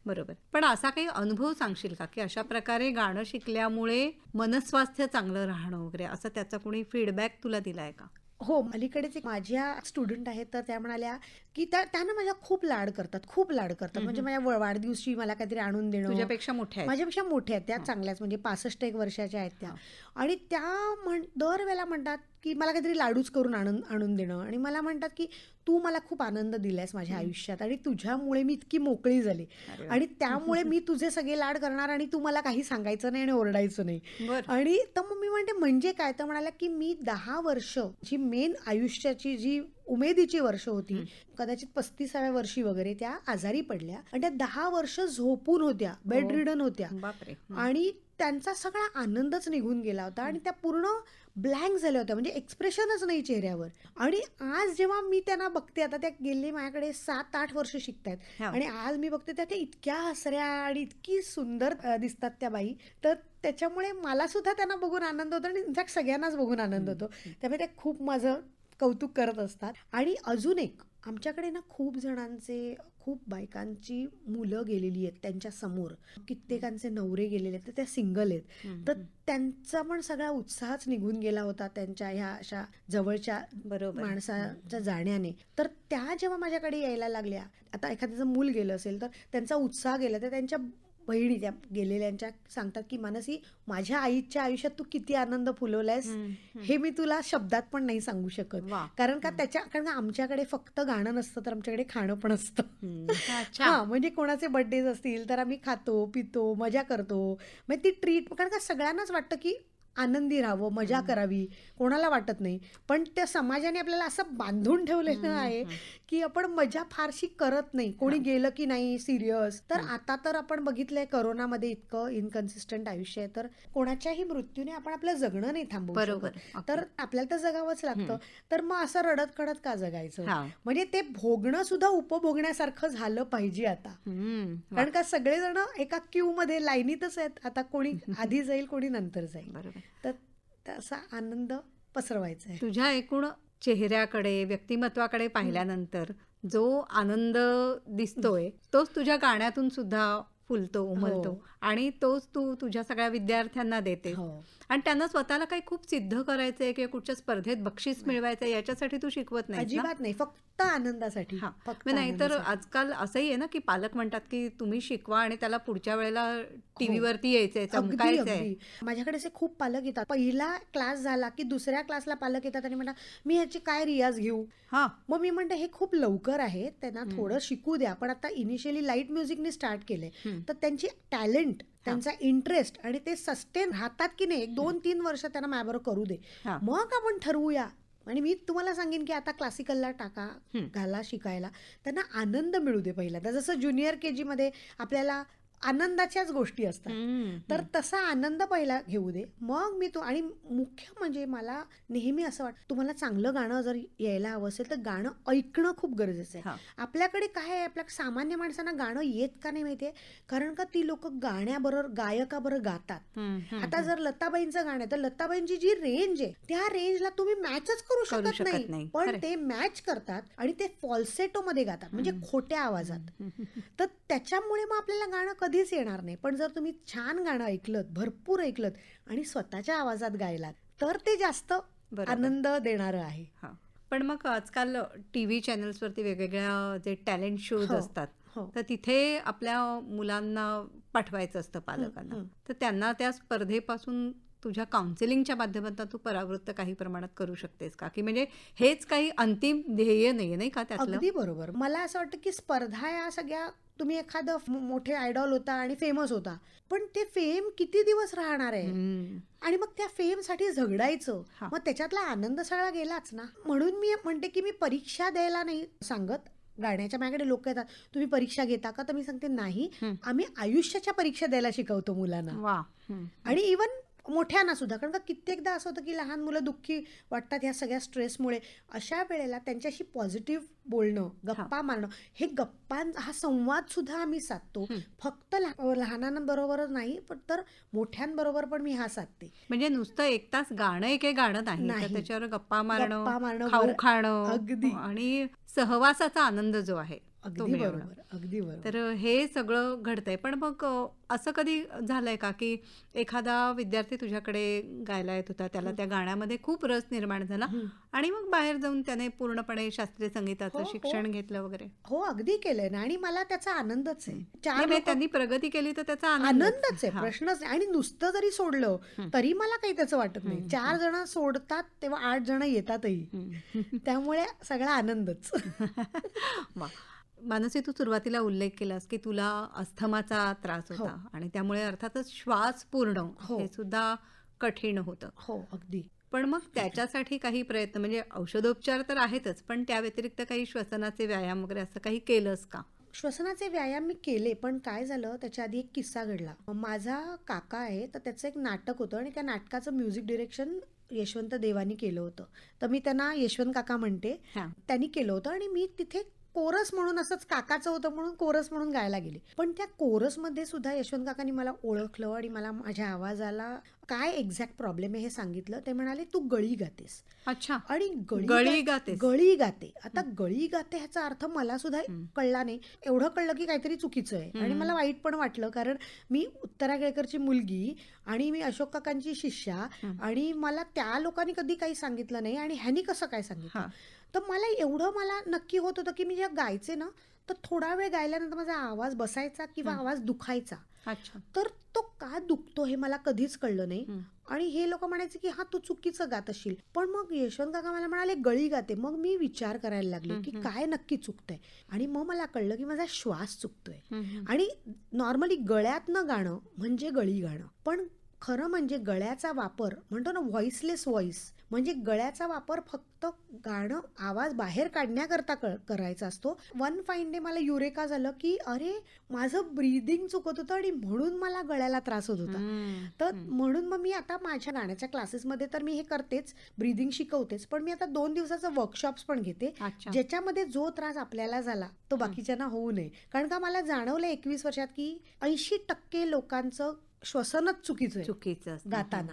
बरोबर. पण असा काही अनुभव सांगशील का की अशा प्रकारे गाणं शिकल्यामुळे मनस्वास्थ्य चांगलं राहणं वगैरे, असं त्याचा कोणी फीडबॅक तुला दिलाय का? हो, अलीकडेच एक माझ्या स्टुडंट आहेत, तर त्या म्हणाल्या, की त्या माझ्या खूप लाड करतात, खूप लाड करतात. म्हणजे माझ्या वाढदिवशी मला काहीतरी आणून देणं. तुझ्यापेक्षा मोठ्या आहेत. माझ्यापेक्षा मोठ्या आहेत त्या, चांगल्याच म्हणजे 65 वर्षाच्या आहेत त्या. आणि त्या दरवेळेला म्हणतात, की मला काहीतरी लाडूच करून आणून देणं. आणि मला म्हणतात, की तू मला खूप आनंद दिलायस माझ्या आयुष्यात आणि तुझ्यामुळे मी इतकी मोकळी झाली अरे वा. आणि त्यामुळे मी तुझे सगळे लाड करणार आणि तू मला काही सांगायचं नाही आणि ओरडायचं नाही. बरं. आणि तर मग मी म्हणते म्हणजे काय, तर म्हणाल्या की मी 10 वर्ष जी मेन आयुष्याची जी उमेदीची वर्ष होती, कदाचित 35व्या वर्षी वगैरे त्या आजारी पडल्या आणि त्या 10 वर्ष झोपून होत्या, बेड रिडन होत्या बापरे. आणि त्यांचा सगळा आनंदच निघून गेला होता आणि त्या पूर्ण ब्लँक झाल्या होत्या, म्हणजे एक्सप्रेशनच नाही चेहऱ्यावर. आणि आज जेव्हा मी त्यांना बघते, आता त्या गेले माझ्याकडे 7-8 वर्ष शिकतायत हा. आणि आज मी बघते त्या इतक्या हसऱ्या आणि इतकी सुंदर दिसतात त्या बाई. तर त्याच्यामुळे मला सुद्धा त्यांना बघून आनंद होतो आणि इनफॅक्ट सगळ्यांनाच बघून आनंद होतो. त्यामुळे त्या खूप माझं कौतुक करत असतात. आणि अजून एक आमच्याकडे ना खूप बायकांची मुलं गेलेली आहेत त्यांच्या समोर, कित्येकांचे नवरे गेलेले आहेत, तर त्या सिंगल आहेत. तर त्यांचा पण सगळा उत्साहच निघून गेला होता त्यांच्या ह्या अशा जवळच्या बरोबर. माणसाच्या जाण्याने. तर त्या जेव्हा माझ्याकडे यायला लागल्या, आता एखाद्याचं मूल गेलं असेल तर त्यांचा उत्साह गेला, तर त्यांच्या बहिणी त्या गेलेल्यांच्या सांगतात की मानसी, माझ्या आईच्या आयुष्यात तू किती आनंद फुलवलायस हे मी तुला शब्दात पण नाही सांगू शकत. वा. कारण का आमच्याकडे फक्त गाणं नसतं, तर आमच्याकडे खाणं पण असतं. अच्छा. हा, म्हणजे कोणाचे बर्थडेज असतील तर आम्ही खातो पितो मजा करतो. म्हणजे ती ट्रीट, कारण का सगळ्यांनाच वाटतं की आनंदी राहावं, मजा करावी, कोणाला वाटत नाही. पण त्या समाजाने आपल्याला असं बांधून ठेवलेलं आहे की आपण मजा फारशी करत नाही, कोणी गेलं की नाही सिरियस. तर आता तर आपण बघितलंय करोनामध्ये इतकं इनकन्सिस्टंट आयुष्य आहे, तर कोणाच्याही मृत्यूने आपण आपलं जगणं नाही थांबवू बरोबर. शकत. तर आपल्याला तर जगावंच लागतं. तर मग असं रडत खडत का जगायचं? हा. म्हणजे ते भोगणं सुद्धा उपभोगण्यासारखं झालं पाहिजे आता. कारण का सगळेजण एका क्यू मध्ये लाईनीतच आहेत आता, कोणी आधी जाईल कोणी नंतर जाईल. बरोबर. तर तसा आनंद पसरवायचा आहे. तुझ्या एकूण चेहऱ्याकडे, व्यक्तिमत्वाकडे पाहिल्यानंतर जो आनंद दिसतोय तोच तुझ्या गाण्यातून सुद्धा फुलतो, उमलतो. हो. आणि तोच तू तुझ्या सगळ्या विद्यार्थ्यांना देते. हो. आणि त्यांना स्वतःला काही खूप सिद्ध करायचंय किंवा कुठच्या स्पर्धेत बक्षीस मिळवायचंय याच्यासाठी तू शिकवत नाही. अजिबात नाही, फक्त आनंदासाठी. हा. फक्त नाही तर आनंदासाठी. आजकाल असंही आहे ना की पालक म्हणतात की तुम्ही शिकवा आणि त्याला पुढच्या वेळेला टीव्ही हो. वरती यायचंय, अगदी चमकायचंय. अगदी. माझ्याकडे असे खूप पालक येतात, पहिला क्लास झाला की दुसऱ्या क्लासला पालक येतात आणि म्हणतात मी ह्याची काय रियाज घेऊ. हा. मग मी म्हणते हे खूप लवकर आहे, त्यांना थोडं शिकू द्या. पण आता इनिशियली लाईट म्युझिकने स्टार्ट केलंय, तर त्यांची टॅलेंट, त्यांचा इंटरेस्ट आणि ते सस्टेन राहतात की नाही, 2-3 वर्ष त्यांना माझ्याबरोबर करू दे, हा. मग आपण ठरवूया. आणि मी तुम्हाला सांगेन की आता क्लासिकलला टाका, घाला शिकायला, त्यांना आनंद मिळू दे पहिल्यांदा. जसं ज्युनियर KG मध्ये आपल्याला आनंदाच्याच गोष्टी असतात, तर तसा आनंद पहिला घेऊ दे, मग मी तो. आणि मुख्य म्हणजे मला नेहमी असं वाटतं, तुम्हाला चांगलं गाणं जर यायला हवं असेल तर गाणं ऐकणं खूप गरजेचं आहे. हा. आपल्याकडे काय आहे, आपल्या सामान्य माणसांना गाणं येत का नाही माहितीये, कारण का ती लोक गाण्याबरोबर गायकाबरोबर गातात. आता जर लताबाईंचं गाणं आहे तर लताबाईंची जी रेंज आहे त्या रेंजला तुम्ही मॅचच करू शकत नाही, पण खरंय. ते मॅच करतात आणि ते फॉल्सेटो मध्ये गातात, म्हणजे खोट्या आवाजात. तर त्याच्यामुळे मग आपल्याला गाणं कधीच येणार नाही. पण जर तुम्ही छान गाणं ऐकलत, भरपूर ऐकलत आणि स्वतःच्या आवाजात गायलात, तर ते जास्त बरोबर. आनंद देणारं आहे. हा. पण मग आजकाल टीव्ही चॅनल्सवरती वेगवेगळ्या जे टॅलेंट शोज हो, असतात, हो. तर तिथे आपल्या मुलांना पाठवायचं असतं पालकांना, तर त्यांना त्या स्पर्धेपासून तुझ्या काउन्सिलिंगच्या माध्यमातून तू परावृत्त काही प्रमाणात करू शकतेस का, की म्हणजे हेच काही अंतिम ध्येय नाहीये, नाही का त्यातलं? अगदी बरोबर. मला असं वाटतं की स्पर्धा या सगळ्या, तुम्ही एखादं मोठे आयडॉल होता आणि फेमस होता, पण ते फेम किती दिवस राहणार आहे आणि मग त्या फेम साठी झगडायचं, हा. मग त्याच्यातला आनंद सगळा गेलाच ना. म्हणून मी म्हणते की मी परीक्षा द्यायला नाही सांगत. गाण्याच्या माझ्याकडे लोक येतात, तुम्ही परीक्षा घेता का, तर मी सांगते नाही, आम्ही आयुष्याच्या परीक्षा द्यायला शिकवतो मुलांना. वा. आणि इवन मोठ्यांना सुद्धा, कारण का कित्येकदा असं होतं की लहान मुलं दुःखी वाटतात ह्या सगळ्या स्ट्रेसमुळे. अशा वेळेला त्यांच्याशी पॉझिटिव्ह बोलणं, गप्पा मारणं, हे हा संवाद सुद्धा आम्ही साधतो. फक्त लहानांबरोबरच नाही, पण तर मोठ्यांबरोबर पण मी हा साधते. म्हणजे नुसतं एक तास गाणं एक गाणं नाही, तर त्याच्यावर गप्पा मारणं, खाऊ खाणं, अगदी. आणि सहवासाचा आनंद जो आहे अगदी मिळवणं. बरोबर, अगदी बरोबर. तर हे सगळं घडतंय. पण मग असं कधी झालंय का, की एखादा विद्यार्थी तुझ्याकडे गायला येत होता, त्याला त्या गाण्यामध्ये खूप रस निर्माण झाला हं. आणि मग बाहेर जाऊन त्याने पूर्णपणे शास्त्रीय हो, संगीताचं हो. शिक्षण घेतलं वगैरे? हो, अगदी केलंय ना आणि मला त्याचा आनंदच आहे. नाही, 4 नाही, लोकं त्यांनी प्रगती केली तर त्याचा आनंदच. आनंदच आहे, हां. प्रश्नच नाही. आणि नुसतं जरी सोडलं तरी मला काही त्याचं वाटत नाही. 4 जण सोडतात तेव्हा 8 जण येतातही. त्यामुळे सगळा आनंदच. वा. मानसी, तू सुरुवातीला उल्लेख केलास की तुला अस्थमाचा त्रास हो. होता आणि त्यामुळे अर्थातच श्वास पूर्ण हो. हे सुद्धा कठीण होतं. हो, अगदी. पण मग त्याच्यासाठी काही प्रयत्न, म्हणजे औषधोपचार तर आहेतच, पण त्या व्यतिरिक्त काही श्वसनाचे व्यायाम वगैरे असं काही केलंस का? श्वसनाचे व्यायाम मी केले, पण काय झालं त्याच्या आधी एक किस्सा घडला. माझा काका आहे, तर त्याचं एक नाटक होतं आणि त्या नाटकाचं म्युझिक डिरेक्शन यशवंत देवानी केलं होतं. तर मी त्यांना यशवंत काका म्हणते. हां. त्यांनी केलं होतं आणि मी तिथे कोरस म्हणून, असंच काकाचं होतं म्हणून कोरस म्हणून गायला गेले. पण त्या कोरसमध्ये सुद्धा यशवंत काकांनी मला ओळखलं आणि मला माझ्या आवाजाला काय एक्झॅक्ट प्रॉब्लेम आहे हे सांगितलं. ते म्हणाले, तू गळी गातेस. अच्छा. आणि गळी गातेस? गळी गाते. आता गळी गाते ह्याचा अर्थ मला सुद्धा कळला नाही. एवढं कळलं की काहीतरी चुकीचं आहे आणि मला वाईट पण वाटलं, कारण मी उत्तरा केळकरची मुलगी आणि मी अशोक काकांची शिष्या आणि मला त्या लोकांनी कधी काही सांगितलं नाही आणि ह्यांनी कसं काय सांगितलं. हां. तर मला नक्की होत होतं की मी जेव्हा गायचे ना, तर थोडा वेळ गायल्यानंतर माझा आवाज बसायचा किंवा आवाज दुखायचा. अच्छा. तर तो का दुखतो हे मला कधीच कळलं नाही. आणि हे लोक म्हणायचे की हा, तू चुकीचं गात असशील. पण मग यशवंत काका मला म्हणाले गळी गाते. मग मी विचार करायला लागले की काय नक्की चुकतंय आणि मग मला कळलं की माझा श्वास चुकतोय. आणि नॉर्मली गळ्यातनं गाणं म्हणजे गळी गाणं, पण खरं म्हणजे गळ्याचा वापर म्हणतो ना, व्हॉइसलेस व्हॉइस, म्हणजे गळ्याचा वापर फक्त गाणं आवाज बाहेर काढण्याकरता करायचा असतो. वन फाईन डे मला युरेका झालं की अरे, माझं ब्रीदिंग चुकत होतं आणि म्हणून मला गळ्याला त्रास होत होता. तर म्हणून मग मी आता माझ्या गाण्याच्या क्लासेसमध्ये तर मी हे करतेच, ब्रीदिंग शिकवतेच, पण मी आता 2 दिवसाचं वर्कशॉप्स पण घेते, अच्छा. ज्याच्यामध्ये जो त्रास आपल्याला झाला तो बाकीच्यांना होऊ नये. कारण का मला जाणवलं 21 वर्षात की 80% लोकांचं श्वसनच चुकीचं असतं गाताना.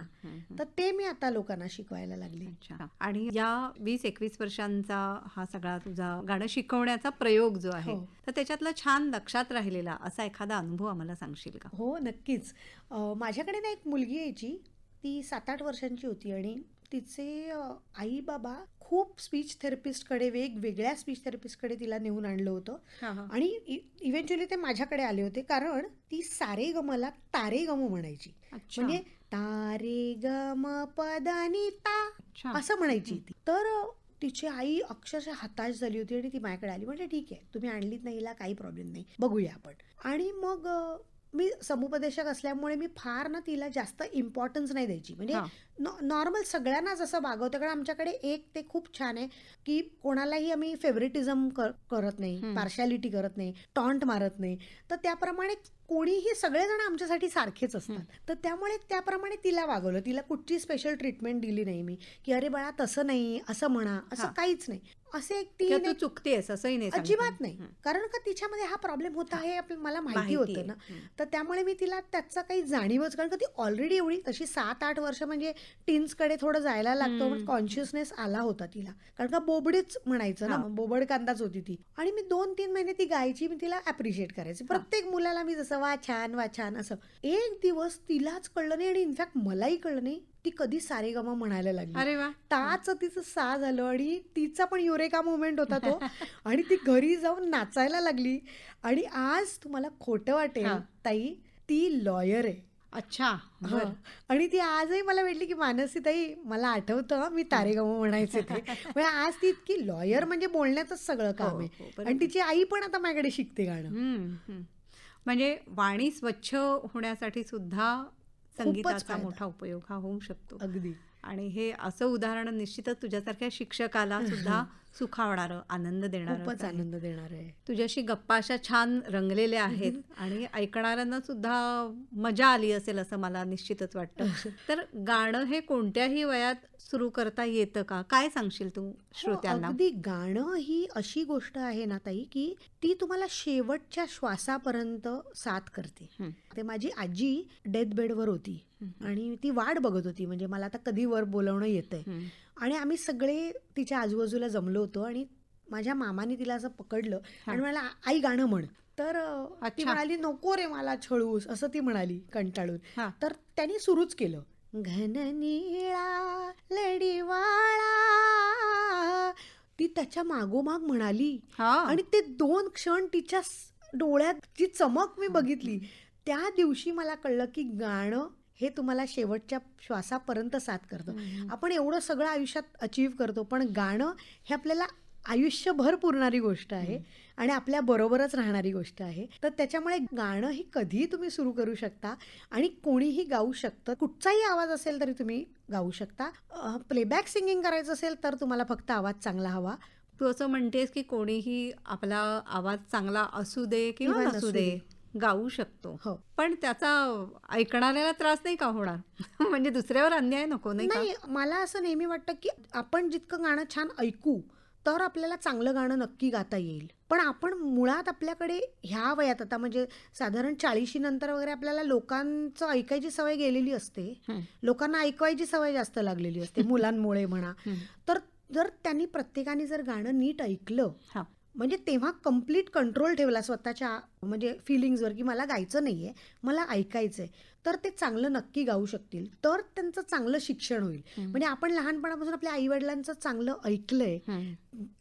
तर ते मी आता लोकांना शिकवायला लागले. अच्छा. आणि या 20-21 वर्षांचा हा सगळा तुझा गाणं शिकवण्याचा प्रयोग जो आहे, हो. तर त्याच्यातला छान लक्षात राहिलेला असा एखादा अनुभव आम्हाला सांगशील का? हो, नक्कीच. माझ्याकडे ना एक मुलगी यायची, ती 7-8 वर्षांची होती आणि तिचे आई बाबा खूप स्पीच थेरपिस्टकडे, वेगवेगळ्या स्पीच थेरपिस्टकडे तिला नेऊन आणलं होतं. आणि इव्हेंच्युअली ते माझ्याकडे आले होते, कारण ती सारे गमला तारे गम म्हणायची. अच्छा. म्हणजे तारे गम पदानी ता अच्छा. असं म्हणायची ती. तर तिची आई अक्षरशः हताश झाली होती आणि ती माझ्याकडे आली. म्हणजे ठीक आहे, तुम्ही आणलीत नाही, हिला काही प्रॉब्लेम नाही, बघूया आपण. आणि मग मी समुपदेशक असल्यामुळे मी फार ना तिला जास्त इम्पॉर्टन्स नाही द्यायची. म्हणजे नॉर्मल सगळ्यांना जसं वागवतं, कारण आमच्याकडे एक ते खूप छान आहे की कोणालाही आम्ही फेवरेटिझम करत नाही, पार्शालिटी करत नाही, टॉन्ट मारत नाही. तर त्याप्रमाणे कोणीही, सगळेजण आमच्यासाठी सारखेच असतात. तर त्यामुळे त्याप्रमाणे तिला वागवलं. तिला कुठची स्पेशल ट्रीटमेंट दिली नाही मी की अरे बाळा तसं नाही, असं म्हणा, असं काहीच नाही. असे एक किंवा तीन तू चुकतेस असंही नाही सांगता. अजिबात नाही, कारण का तिच्यामध्ये हा प्रॉब्लेम होता हे मला माहिती होतं ना. तर त्यामुळे मी तिला त्याचा काही जाणीवच, कारण का ती ऑलरेडी एवढी तशी 7-8 वर्ष, म्हणजे टीन्सकडे थोडं जायला लागतो, पण कॉन्शियसनेस आला होता तिला, कारण का बोबडीच म्हणायचं ना, बोबड कांदाच होती ती. आणि मी 2-3 महिने ती गायची, मी तिला अप्रिशिएट करायची. प्रत्येक मुलाला मी जसं वा छान असं. एक दिवस तिलाच कळलं नाही आणि इनफॅक्ट मलाही कळलं नाही, ती कधी सारेगमा म्हणायला लागली. अरे वा. टाच तिचं सा झालं आणि तिचा पण युरेका मुवमेंट होता तो. आणि ती घरी जाऊन नाचायला लागली. आणि आज तुम्हाला खोटं वाटेल ताई, ती लॉयर आहे. अच्छा. हं. आणि ती आजही मला भेटली की मानसी ताई, मला आठवतं मी तारेगम म्हणायचे ते. म्हणजे आज ती इतकी लॉयर, म्हणजे बोलण्यातच सगळं काम आहे. आणि तिची आई पण आता माझ्याकडे शिकते गाणं. म्हणजे वाणी स्वच्छ होण्यासाठी सुद्धा संगीताचा फायदा. मोठा उपयोग हा होऊ शकतो. अगदी. आणि हे असं उदाहरण निश्चितच तुझ्यासारख्या शिक्षकाला सुद्धा सुखावणारं, आनंद देणारं खूपच आहे. आनंद देणार आहे. तुझ्याशी गप्पा अशा छान रंगलेल्या आहेत आणि ऐकणाऱ्यांना सुद्धा मजा आली असेल असं मला निश्चितच वाटतं. तर गाणं हे कोणत्याही वयात सुरू करता येतं का? काय सांगशील तू श्रोत्यांना? अगदी. गाणं ही अशी गोष्ट आहे ना ताई, की ती तुम्हाला शेवटच्या श्वासापर्यंत साथ करते. ते माझी आजी डेथ बेडवर होती आणि ती वाट बघत होती, म्हणजे मला आता कधी वर बोलवणं येतंय. आणि आम्ही सगळे तिच्या आजूबाजूला जमलो होतो आणि माझ्या मामाने तिला असं पकडलं हा. आणि म्हणाला आई गाणं म्हण. तर ती अच्छा. म्हणाली नको रे मला छळूस असं ती म्हणाली कंटाळून. हा. तर त्यांनी सुरूच केलं घन निळा लढीवाळा. ती त्याच्या मागोमाग म्हणाली हा. आणि ते 2 क्षण तिच्या डोळ्यात जी चमक मी बघितली त्या दिवशी मला कळलं की गाणं हे तुम्हाला शेवटच्या श्वासापर्यंत साथ करतं. आपण एवढं सगळं आयुष्यात अचीव करतो पण गाणं हे आपल्याला आयुष्यभर पुरणारी गोष्ट आहे आणि आपल्या बरोबरच राहणारी गोष्ट आहे. तर त्याच्यामुळे गाणं हे कधीही तुम्ही सुरू करू शकता आणि कोणीही गाऊ शकतं. कुठचाही आवाज असेल तरी तुम्ही गाऊ शकता. प्लेबॅक सिंगिंग करायचं असेल तर तुम्हाला फक्त आवाज चांगला हवा. तू असं म्हणतेस की कोणीही आपला आवाज चांगला असू दे किंवा किंवा नसू नसू दे दे. गाऊ शकतो. हो. पण त्याचा ऐकणाऱ्याला त्रास नाही का होणार? म्हणजे दुसऱ्यावर अन्याय नको नाही का? नाही, मला असं नेहमी वाटतं की आपण जितकं गाणं छान ऐकू तर आपल्याला चांगलं गाणं नक्की गाता येईल. पण आपण मुळात आपल्याकडे ह्या वयात आता म्हणजे साधारण 40शी नंतर वगैरे आपल्याला लोकांचं ऐकायची सवय गेलेली असते. लोकांना ऐकवायची सवय जास्त लागलेली असते मुलांमुळे म्हणा. तर जर त्यांनी प्रत्येकाने जर गाणं नीट ऐकलं हा. म्हणजे तेव्हा कम्प्लीट कंट्रोल ठेवला स्वतःच्या म्हणजे फिलिंग्सवर की मला गायचं नाहीये, मला ऐकायचंय, तर ते चांगलं नक्की गाऊ शकतील. तर त्यांचं चांगलं शिक्षण होईल. म्हणजे आपण लहानपणापासून आपल्या आईवडिलांचं चांगलं ऐकलंय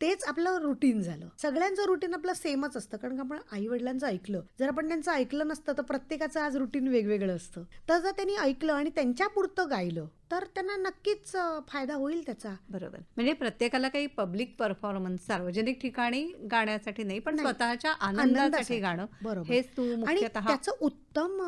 तेच आपलं रुटीन झालं. सगळ्यांचं रुटीन आपलं सेमच असतं कारण का आपण आईवडिलांचं ऐकलं. जर आपण त्यांचं ऐकलं नसतं तर प्रत्येकाचं आज रुटीन वेगवेगळं असतं. तर जर त्यांनी ऐकलं आणि त्यांच्या पुरतं गायलं तर त्यांना नक्कीच फायदा होईल त्याचा. बरोबर. म्हणजे प्रत्येकाला काही पब्लिक परफॉर्मन्स सार्वजनिक ठिकाणी गाण्यासाठी नाही पण नाही. स्वतःच्या आनंदासाठी आनंदासाठी. गाणं बरोबर. हेच तू आणि मुख्यतः त्याचं उत्तम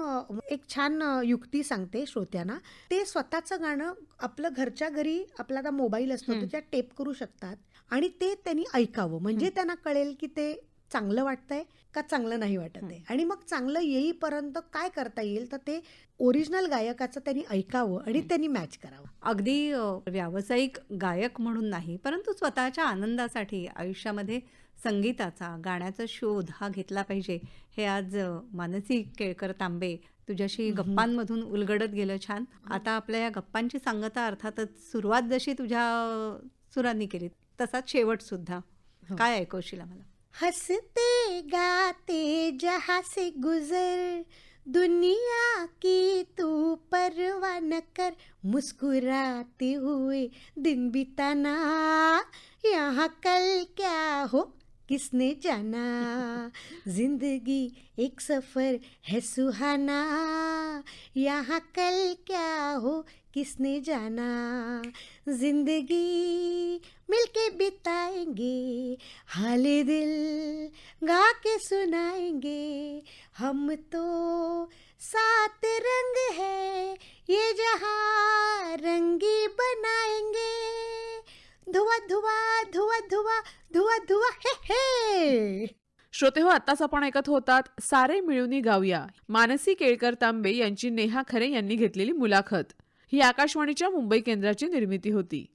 एक छान युक्ती सांगते श्रोत्यांना. ते स्वतःचं गाणं आपलं घरच्या घरी आपला आता मोबाईल असतो त्याच्यात टेप करू शकतात आणि ते त्यांनी ऐकावं म्हणजे त्यांना कळेल की ते चांगलं वाटतंय का चांगलं नाही वाटत आहे. आणि मग चांगलं येईपर्यंत काय करता येईल तर ते ओरिजिनल गायकाचं त्यांनी ऐकावं आणि त्यांनी मॅच करावं. अगदी व्यावसायिक गायक म्हणून नाही परंतु स्वतःच्या आनंदासाठी आयुष्यामध्ये संगीताचा गाण्याचा शोध हा घेतला पाहिजे हे आज मानसी केळकर तांबे तुझ्याशी गप्पांमधून उलगडत गेलं. छान. आता आपल्या या गप्पांची सांगता अर्थातच सुरुवात जशी तुझ्या सुरांनी केली तसाच शेवट सुद्धा. काय ऐकवशील आम्हाला? हंसते गाते जहाँ से गुजर दुनिया की तू परवाह न कर मुस्कुराते हुए दिन बिताना यहाँ कल क्या हो किसने जाना जिंदगी एक सफर है सुहाना यहाँ कल क्या हो किसने जाना जिंदगी मिलके बिताएंगे हाले दिल गा के सुनाएंगे हम तो सात रंग है ये जहाँ रंगी बनाएंगे धुआ धुआ धुआ धुआ धुआ धुआ हे हे. श्रोते हो, आत्ताच आपण ऐकत होतात सारे मिळूनी गाऊया मानसी केळकर तांबे यांची नेहा खरे यांनी घेतलेली मुलाखत. ही आकाशवाणीच्या मुंबई केंद्राची निर्मिती होती.